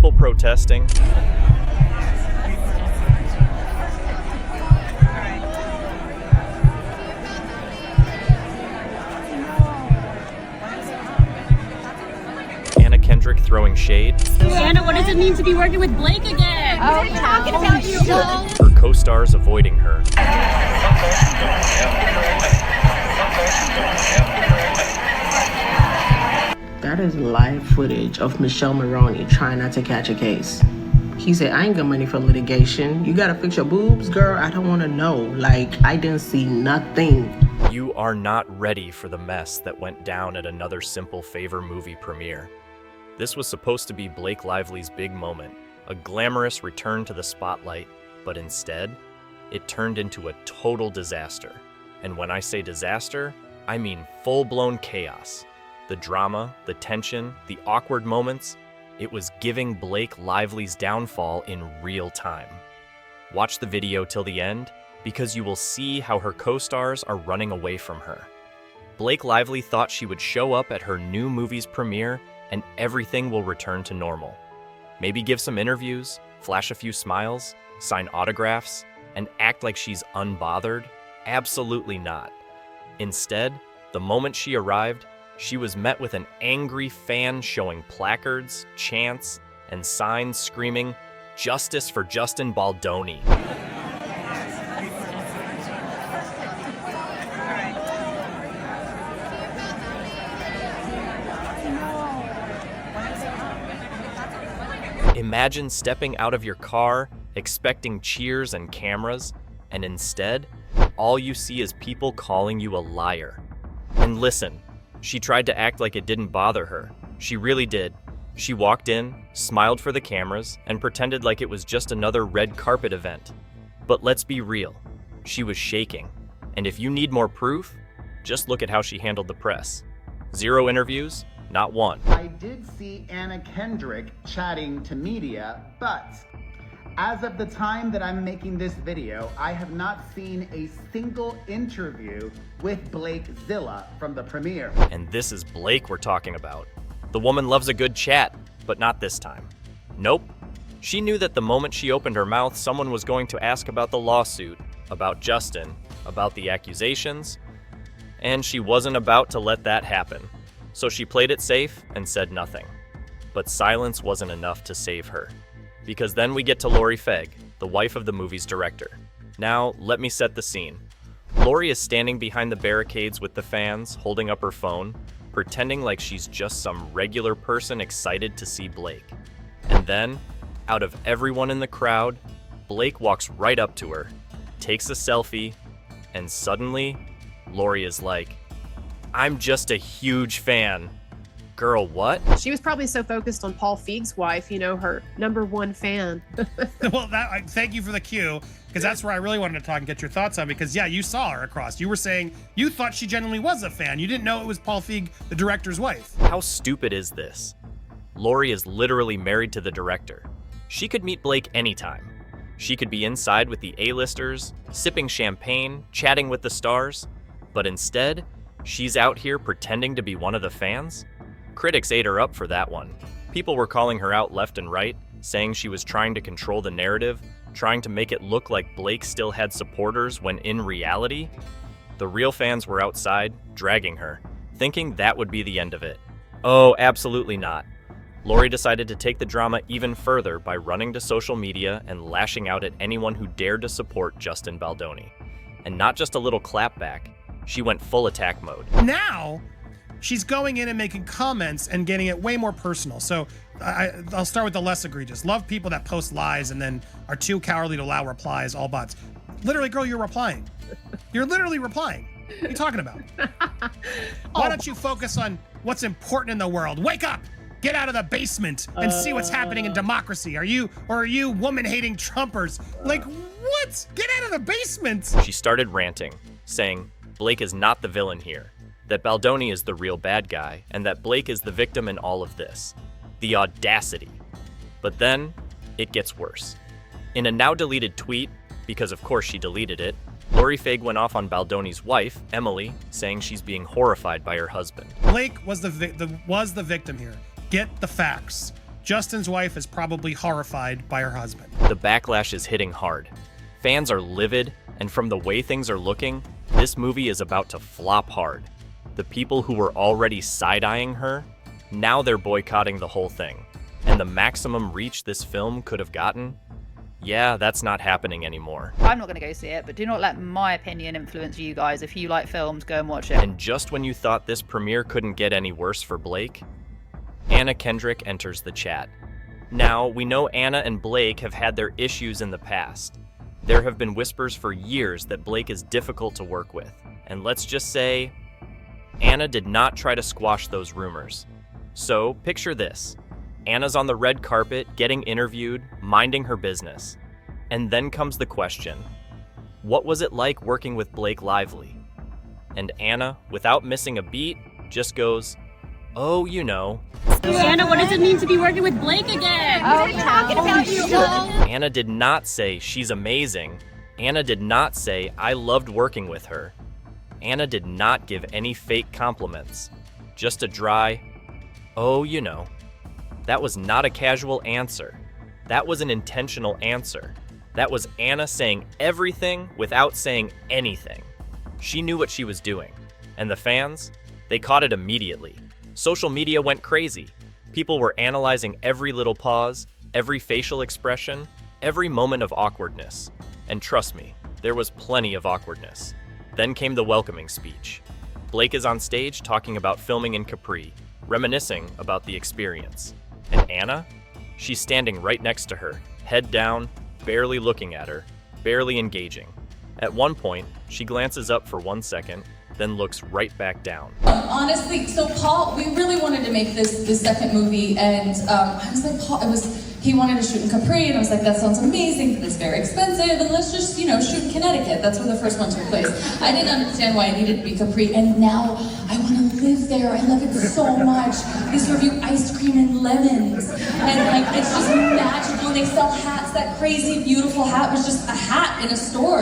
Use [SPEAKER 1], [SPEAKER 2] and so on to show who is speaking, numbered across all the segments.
[SPEAKER 1] people protesting. Anna Kendrick throwing shade.
[SPEAKER 2] Anna, what does it mean to be working with Blake again?
[SPEAKER 3] Oh, we're talking about you.
[SPEAKER 1] Her co-stars avoiding her.
[SPEAKER 4] That is live footage of Michelle Maroney trying not to catch a case. He said, I ain't got money for litigation. You gotta fix your boobs, girl? I don't wanna know. Like, I didn't see nothing.
[SPEAKER 1] You are not ready for the mess that went down at another Simple Favor movie premiere. This was supposed to be Blake Lively's big moment, a glamorous return to the spotlight, but instead, it turned into a total disaster. And when I say disaster, I mean full-blown chaos. The drama, the tension, the awkward moments, it was giving Blake Lively's downfall in real time. Watch the video till the end, because you will see how her co-stars are running away from her. Blake Lively thought she would show up at her new movie's premiere and everything will return to normal. Maybe give some interviews, flash a few smiles, sign autographs, and act like she's unbothered? Absolutely not. Instead, the moment she arrived, she was met with an angry fan showing placards, chants, and signs screaming, "Justice for Justin Baldoni." Imagine stepping out of your car, expecting cheers and cameras, and instead, all you see is people calling you a liar. And listen, she tried to act like it didn't bother her. She really did. She walked in, smiled for the cameras, and pretended like it was just another red carpet event. But let's be real, she was shaking. And if you need more proof, just look at how she handled the press. 0 interviews, not one.
[SPEAKER 5] I did see Anna Kendrick chatting to media, but as of the time that I'm making this video, I have not seen a single interview with Blake Zilla from the premiere.
[SPEAKER 1] And this is Blake we're talking about. The woman loves a good chat, but not this time. Nope. She knew that the moment she opened her mouth, someone was going to ask about the lawsuit, about Justin, about the accusations, and she wasn't about to let that happen. So she played it safe and said nothing. But silence wasn't enough to save her. Because then we get to Lori Fegg, the wife of the movie's director. Now, let me set the scene. Lori is standing behind the barricades with the fans, holding up her phone, pretending like she's just some regular person excited to see Blake. And then, out of everyone in the crowd, Blake walks right up to her, takes a selfie, and suddenly, Lori is like, "I'm just a huge fan." Girl, what?
[SPEAKER 6] She was probably so focused on Paul Feig's wife, you know, her #1 fan.
[SPEAKER 7] Well, thank you for the cue, because that's where I really wanted to talk and get your thoughts on, because yeah, you saw her across. You were saying you thought she genuinely was a fan. You didn't know it was Paul Feig, the director's wife.
[SPEAKER 1] How stupid is this? Lori is literally married to the director. She could meet Blake anytime. She could be inside with the A-listers, sipping champagne, chatting with the stars, but instead, she's out here pretending to be one of the fans? Critics ate her up for that one. People were calling her out left and right, saying she was trying to control the narrative, trying to make it look like Blake still had supporters when in reality, the real fans were outside, dragging her, thinking that would be the end of it. Oh, absolutely not. Lori decided to take the drama even further by running to social media and lashing out at anyone who dared to support Justin Baldoni. And not just a little clapback, she went full attack mode.
[SPEAKER 7] Now, she's going in and making comments and getting it way more personal. So I'll start with the less egregious. Love people that post lies and then are too cowardly to allow replies, all bots. Literally, girl, you're replying. You're literally replying. What are you talking about? Why don't you focus on what's important in the world? Wake up! Get out of the basement and see what's happening in democracy. Are you woman-hating Trumpers? Like, what? Get out of the basement!
[SPEAKER 1] She started ranting, saying Blake is not the villain here, that Baldoni is the real bad guy, and that Blake is the victim in all of this. The audacity. But then, it gets worse. In a now-deleted tweet, because of course she deleted it, Lori Fegg went off on Baldoni's wife, Emily, saying she's being horrified by her husband.
[SPEAKER 7] Blake was the victim here. Get the facts. Justin's wife is probably horrified by her husband.
[SPEAKER 1] The backlash is hitting hard. Fans are livid, and from the way things are looking, this movie is about to flop hard. The people who were already side-eyeing her, now they're boycotting the whole thing. And the maximum reach this film could have gotten? Yeah, that's not happening anymore.
[SPEAKER 3] I'm not going to go see it, but do not let my opinion influence you guys. If you like films, go and watch it.
[SPEAKER 1] And just when you thought this premiere couldn't get any worse for Blake, Anna Kendrick enters the chat. Now, we know Anna and Blake have had their issues in the past. There have been whispers for years that Blake is difficult to work with. And let's just say, Anna did not try to squash those rumors. So, picture this. Anna's on the red carpet, getting interviewed, minding her business. And then comes the question, what was it like working with Blake Lively? And Anna, without missing a beat, just goes, oh, you know.
[SPEAKER 2] Anna, what does it mean to be working with Blake again?
[SPEAKER 3] Oh, we're talking about you.
[SPEAKER 1] Anna did not say she's amazing. Anna did not say I loved working with her. Anna did not give any fake compliments. Just a dry, oh, you know. That was not a casual answer. That was an intentional answer. That was Anna saying everything without saying anything. She knew what she was doing. And the fans? They caught it immediately. Social media went crazy. People were analyzing every little pause, every facial expression, every moment of awkwardness. And trust me, there was plenty of awkwardness. Then came the welcoming speech. Blake is on stage talking about filming in Capri, reminiscing about the experience. And Anna? She's standing right next to her, head down, barely looking at her, barely engaging. At one point, she glances up for 1 second, then looks right back down.
[SPEAKER 8] Honestly, so Paul, we really wanted to make this second movie, and I was like, Paul, he wanted to shoot in Capri, and I was like, that sounds amazing, but it's very expensive, and let's just, shoot in Connecticut. That's where the first one took place. I didn't understand why it needed to be Capri, and now I want to live there. I love it so much. They serve you ice cream and lemons, and it's just magical. They sell hats. That crazy, beautiful hat was just a hat in a store.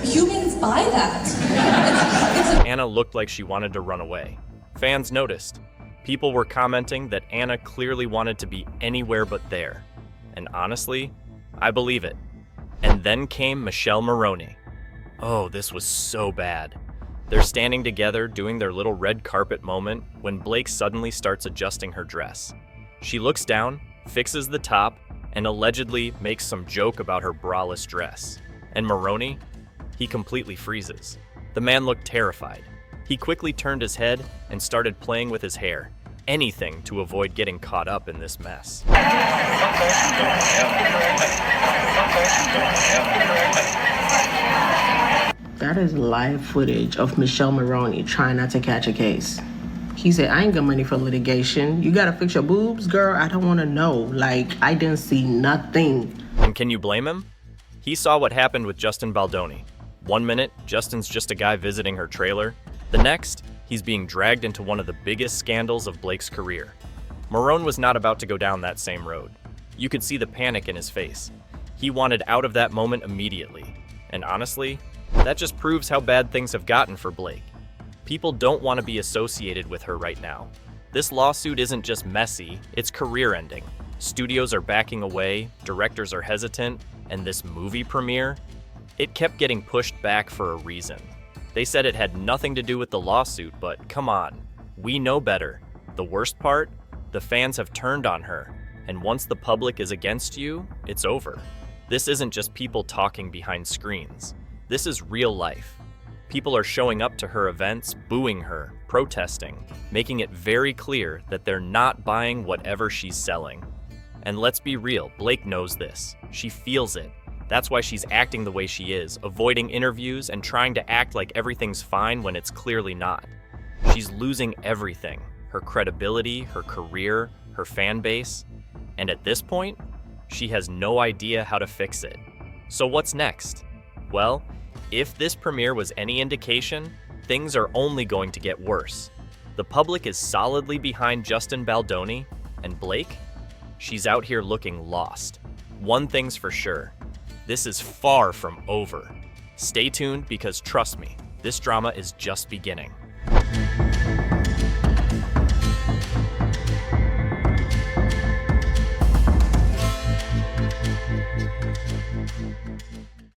[SPEAKER 8] Humans buy that.
[SPEAKER 1] Anna looked like she wanted to run away. Fans noticed. People were commenting that Anna clearly wanted to be anywhere but there. And honestly, I believe it. And then came Michelle Maroney. Oh, this was so bad. They're standing together doing their little red carpet moment when Blake suddenly starts adjusting her dress. She looks down, fixes the top, and allegedly makes some joke about her braless dress. And Maroney? He completely freezes. The man looked terrified. He quickly turned his head and started playing with his hair. Anything to avoid getting caught up in this mess.
[SPEAKER 4] That is live footage of Michelle Maroney trying not to catch a case. He said, I ain't got money for litigation. You gotta fix your boobs, girl? I don't wanna know. I didn't see nothing.
[SPEAKER 1] And can you blame him? He saw what happened with Justin Baldoni. 1 minute, Justin's just a guy visiting her trailer. The next, he's being dragged into one of the biggest scandals of Blake's career. Marone was not about to go down that same road. You could see the panic in his face. He wanted out of that moment immediately. And honestly, that just proves how bad things have gotten for Blake. People don't want to be associated with her right now. This lawsuit isn't just messy, it's career-ending. Studios are backing away, directors are hesitant, and this movie premiere? It kept getting pushed back for a reason. They said it had nothing to do with the lawsuit, but come on, we know better. The worst part? The fans have turned on her, and once the public is against you, it's over. This isn't just people talking behind screens. This is real life. People are showing up to her events, booing her, protesting, making it very clear that they're not buying whatever she's selling. And let's be real, Blake knows this. She feels it. That's why she's acting the way she is, avoiding interviews and trying to act like everything's fine when it's clearly not. She's losing everything. Her credibility, her career, her fan base. And at this point, she has no idea how to fix it. So what's next? Well, if this premiere was any indication, things are only going to get worse. The public is solidly behind Justin Baldoni, and Blake? She's out here looking lost. One thing's for sure. This is far from over. Stay tuned because trust me, this drama is just beginning.